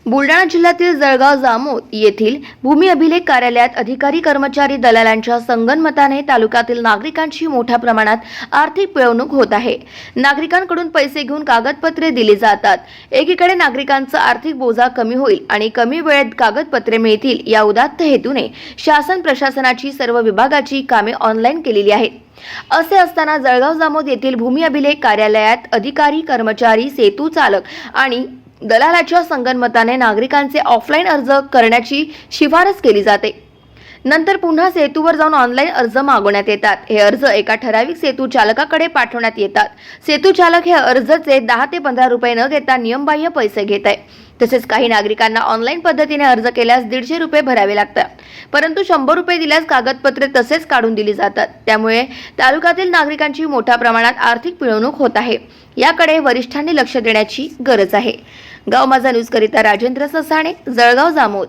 बुलढाणा जिल्ह्यातील जळगाव जामोद येथील भूमी अभिलेख कार्यालयात अधिकारी कर्मचारी दलालांच्या संगनमताने तालुक्यातील नागरिकांची मोठ्या प्रमाणात आर्थिक पिळवणूक होत आहे। नागरिकांकडून पैसे घेऊन कागदपत्रे दिली जातात। एकीकडे नागरिकांचा आर्थिक बोजा कमी होईल आणि कमी वेळेत कागदपत्रे मिळतील या उदात्त हेतूने शासन प्रशासनाची सर्व विभागाची कामे ऑनलाईन केलेली आहेत। असे असताना जळगाव जामोद येथील भूमी अभिलेख कार्यालयात अधिकारी कर्मचारी सेतू चालक आणि दलालाच्या संगनमताने नागरिकांचे ऑफलाईन अर्ज करण्याची शिफारस केली जाते। नंतर पुन्हा सेतूवर जाऊन ऑनलाईन अर्ज मागवण्यात येतात। हे अर्ज एका ठराविक सेतू चालकाकडे पाठवण्यात येतात। सेतू चालक हे अर्जचे 10 ते 15 रुपये न घेता नियमबाह्य पैसे घेत आहे। तसेच काही नागरिकांना ऑनलाईन पद्धतीने अर्ज केल्यास 150 रुपये भरावे लागतात, परंतु 100 रुपये दिल्यास कागदपत्रे तसेच काढून दिली जातात। त्यामुळे तालुक्यातील नागरिकांची मोठ्या प्रमाणात आर्थिक पिळवणूक होत आहे। याकडे वरिष्ठांनी लक्ष देण्याची गरज आहे। गाव माझा न्यूज करिता राजेंद्र ससाणे, जळगाव जामोद।